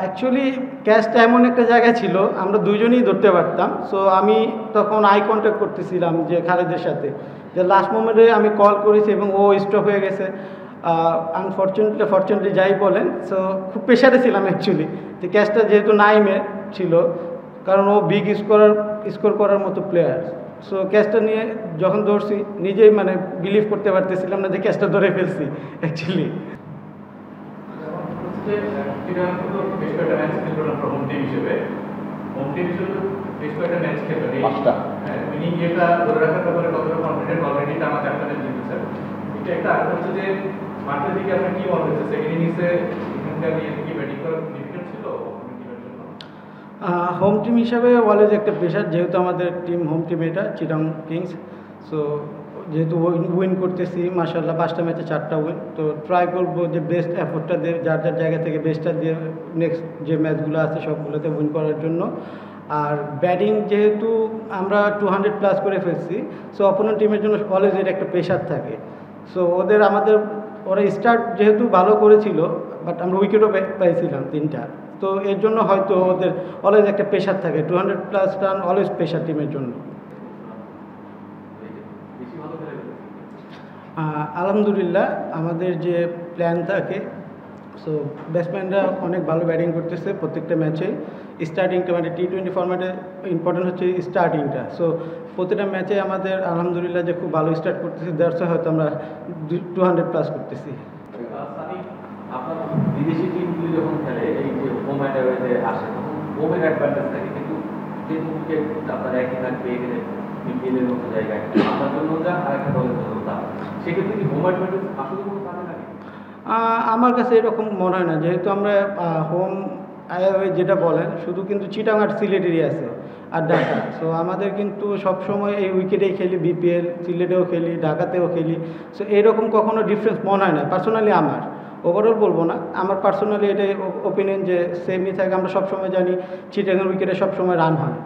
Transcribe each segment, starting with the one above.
Actually ক্যাচটা এমন একটা জায়গায় ছিল আমরা দুজনেই ধরতে পারতাম। সো আমি তখন আই কন্ট্যাক্ট করতেছিলাম যে খালেদের সাথে, যে লাস্ট মোমেন্টে আমি কল করেছি এবং ও স্টপ হয়ে গেছে। ফরচুনেটলি যাই বলেন, সো খুব প্রেশারে ছিলাম অ্যাকচুয়ালি, যে ক্যাচটা যেহেতু নাইমে ছিল, কারণ ও বিগ স্কোর করার মতো প্লেয়ার। সো ক্যাচটা নিয়ে যখন ধরছি নিজেই মানে বিলিভ করতে পারতেছিলাম না যে ক্যাচটা ধরে ফেলছি অ্যাকচুয়ালি। বেশ কয়েকটা ম্যাচ খেললো না হোম টিম হিসেবে বেশ কয়েকটা ম্যাচ খেললো মিনিং এটা ধরে রাখার ব্যাপারে কতটা কনফিডেন্ট, অলরেডি টানা 4টা ম্যাচ জিতেছে। এটা একটা আরেকটা হচ্ছে যে মাঠের দিকে আপনার কি মনে হচ্ছে সেকেন্ড ইনিংসে এখানকার নিয়ে কি ব্যাটিং করা ডিফিকাল্ট ছিল হোম টিম হিসাবে অলওয়েজ একটা প্রেশার, যেহেতু আমাদের টিম হোম টিম এটা চিটাগং কিংস। সো যেহেতু উইন করতেছি মাশাআল্লাহ 5টা ম্যাচে 4টা উইন, তো ট্রাই করবো যে বেস্ট এফোর্টটা দিয়ে যার যার জায়গা থেকে বেস্টটা দিয়ে নেক্সট যে ম্যাচগুলো আছে সবগুলোতে উইন করার জন্য। আর ব্যাটিং যেহেতু আমরা 200+ করে ফেলছি, সো অপোনেন্ট টিমের জন্য অলওয়েজ এটা একটা প্রেশার থাকে। সো ওরা স্টার্ট যেহেতু ভালো করেছিল, বাট আমরা উইকেটও পাইছিলাম 3টা, তো এর জন্য হয়তো ওদের অলওয়েজ একটা প্রেশার থাকে। 200+ রান অলওয়েজ প্রেশার টিমের জন্য। আলহামদুলিল্লাহ আমাদের যে প্ল্যান থাকে, সো ব্যাটসম্যানরা অনেক ভালো ব্যাটিং করতেছে প্রত্যেকটা ম্যাচে। স্টার্টিংটা মানে T20 ফরম্যাটে ইম্পর্টেন্ট হচ্ছে স্টার্টিংটা। সো প্রতিটা ম্যাচে আমাদের আলহামদুলিল্লাহ যে খুব ভালো স্টার্ট করতেছি, দ্যাটস হয়তো আমরা 200+ করতেছি। আপনার বিদেশি টিমগুলি যখন খেলে এই যে হোম অ্যান্ড অ্যাওয়েতে আসে তখন হোমের অ্যাডভান্টেজ থাকে, কিন্তু যে উইকেট আপনার একই থাকবে এখানে বিপিএলের মতো জায়গায় আপনার জন্য যা আর একটা দলের জন্য তা, সেক্ষেত্রে কি হোম অ্যাডভান্টেজ আসলে কোনো কাজে লাগে? আমার কাছে এরকম মনে হয় না, যেহেতু আমরা হোম অ্যাওয়ে যেটা বলেন শুধু কিন্তু চিটাং আর সিলেটেরই আছে আর ঢাকা। সো আমাদের কিন্তু সবসময় এই উইকেটেই খেলি, বিপিএল সিলেটেও খেলি, ঢাকাতেও খেলি। সো এরকম কখনো ডিফারেন্স মনে হয় না পার্সোনালি আমার, ওভারঅল বলবো না, আমার পার্সোনালি এটাই ওপিনিয়ন যে সেমই থাকে। আমরা সবসময় জানি চিটাংয়ের উইকেটে সবসময় রান হয়।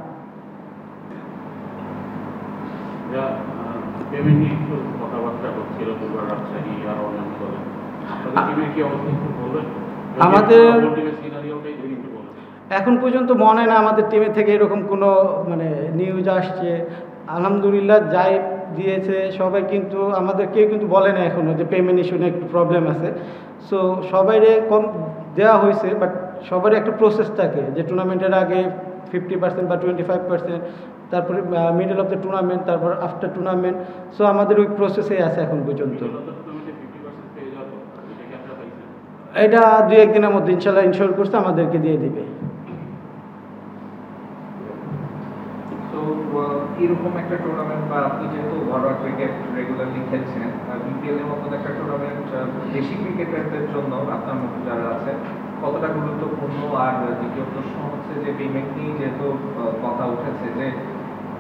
কথাবার্তা হচ্ছিল রাজশাহী আর অন্যান্য দলে, আমাদের এখন পর্যন্ত মনে হয় না আমাদের টিমের থেকে এরকম কোনো মানে নিউজ আসছে। আলহামদুলিল্লাহ যাই দিয়েছে সবাই, কিন্তু আমাদের কেউ কিন্তু বলে না এখনও যে পেমেন্ট ইস্যু নিয়ে একটু প্রবলেম আছে। সো সবাইরে কম দেওয়া হয়েছে, বাট সবারই একটা প্রসেস থাকে যে টুর্নামেন্টের আগে 50% বা 25%, তারপরে মিডল অফ দ্য টুর্নামেন্ট, তারপর আফটার টুর্নামেন্ট। সো আমাদের ওই প্রসেসেই আছে এখন পর্যন্ত। এটা 2-1 দিনের মধ্যে ইনশাল্লাহ ইনশোর করছে আমাদেরকে দিয়ে দিবে। তো এরকম একটা টুর্নামেন্ট বা আপনি যেহেতু ঘরোয়া ক্রিকেট রেগুলারলি খেলছেন, বিপিএল এর মতো একটা টুর্নামেন্ট দেশি ক্রিকেটারদের জন্য আপনার মতো যারা আছে কতটা গুরুত্বপূর্ণ? আর দ্বিতীয় প্রশ্ন হচ্ছে যে পেমেন্ট নিয়ে যেহেতু কথা উঠেছে, যে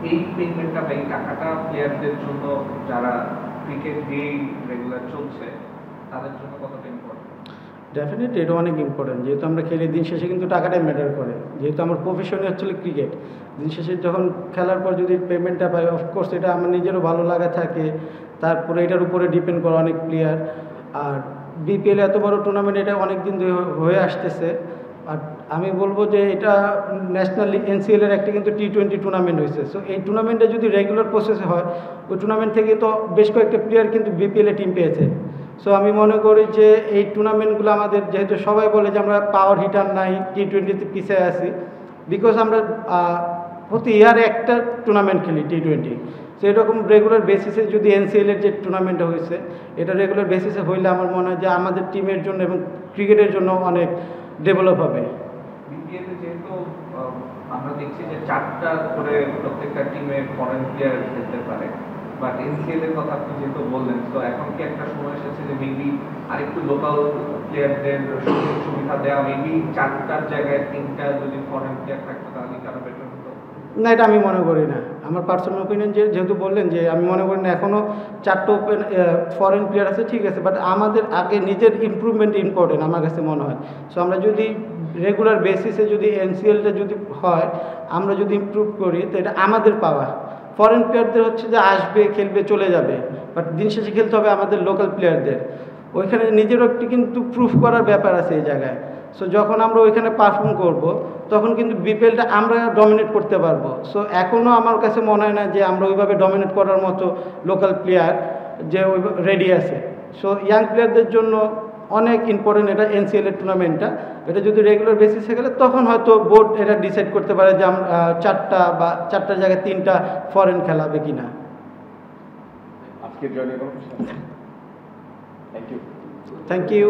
এই পেমেন্টটা বা এই টাকাটা প্লেয়ারদের জন্য যারা ক্রিকেট দিয়েই রেগুলার চলছে তাদের জন্য কতটা ইম্পর্টেন্ট? ডেফিনেটলি এটা অনেক ইম্পর্টেন্ট, যেহেতু আমরা খেলি দিন শেষে কিন্তু টাকাটাই ম্যাটার করে। যেহেতু আমার প্রফেশনই হচ্ছিল ক্রিকেট, দিন শেষে যখন খেলার পর যদি পেমেন্টটা পাই, অফকোর্স এটা আমার নিজেরও ভালো লাগা থাকে। তারপরে এটার উপরে ডিপেন্ড করে অনেক প্লেয়ার। আর বিপিএল এত বড় টুর্নামেন্ট, এটা অনেক দিন ধরে হয়ে আসতেছে। আর আমি বলবো যে এটা ন্যাশনাল এনসিএলের একটা কিন্তু T20 টুর্নামেন্ট হয়েছে। সো এই টুর্নামেন্টটা যদি রেগুলার প্রসেসে হয়, ওই টুর্নামেন্ট থেকে তো বেশ কয়েকটা প্লেয়ার কিন্তু বিপিএলে টিম পেয়েছে। সো আমি মনে করি যে এই টুর্নামেন্টগুলো আমাদের, যেহেতু সবাই বলে যে আমরা পাওয়ার হিটার নাই, T20-তে পিছিয়ে আছি, বিকজ আমরা প্রতি ইয়ারে একটা টুর্নামেন্ট খেলি T20। সো এরকম রেগুলার বেসিসে যদি এনসিএলের যে টুর্নামেন্টটা হয়েছে এটা রেগুলার বেসিসে হইলে আমার মনে হয় যে আমাদের টিমের জন্য এবং ক্রিকেটের জন্য অনেক ডেভেলপ হবে। বিপিএলে যেহেতু আমরা দেখছি যে 4টা করে প্রত্যেকটা টিমে ফরেন প্লেয়ার খেলতে পারে, বাট এনসিএল এর কথা আপনি যেহেতু বললেন, তো এখন কি একটা সময় এসেছে যে মেবি আরেকটু লোকাল প্লেয়ারদের সুযোগ সুবিধা দেওয়া, মেবি 4টার জায়গায় 3টা যদি ফরেন প্লেয়ার থাকতো তাহলে কি আরো বেটার হতো? না, এটা আমি মনে করি না। আমার পার্সোনাল ওপিনিয়ন, যেহেতু বললেন যে আমি মনে করি না এখনও 4টা ফরেন প্লেয়ার আছে, ঠিক আছে, বাট আমাদের আগে নিজের ইমপ্রুভমেন্ট ইম্পর্টেন্ট আমার কাছে মনে হয়। সো আমরা যদি রেগুলার বেসিসে যদি এনসিএলটা যদি হয়, আমরা যদি ইমপ্রুভ করি, তো এটা আমাদের পাওয়া। ফরেন প্লেয়ারদের হচ্ছে যে আসবে, খেলবে, চলে যাবে, বাট দিন শেষে খেলতে হবে আমাদের লোকাল প্লেয়ারদের। ওইখানে নিজেরও একটি কিন্তু প্রুফ করার ব্যাপার আছে এই জায়গায়। সো যখন আমরা ওইখানে পারফর্ম করব তখন কিন্তু বিপিএলটা আমরা ডমিনেট করতে পারবো। সো এখনও আমার কাছে মনে হয় না যে আমরা ওইভাবে ডমিনেট করার মতো লোকাল প্লেয়ার যে ওই রেডি আছে। সো ইয়াং প্লেয়ারদের জন্য অনেক ইম্পর্টেন্ট এটা এনসিএল এর টুর্নামেন্টটা। এটা যদি রেগুলার বেসিসে গেলে তখন হয়তো বোর্ড এটা ডিসাইড করতে পারে যে আমরা 4টা বা 4টার জায়গায় 3টা ফরেন খেলাবে কিনা। আজকের জয়েন করুন। Thank you. Thank you.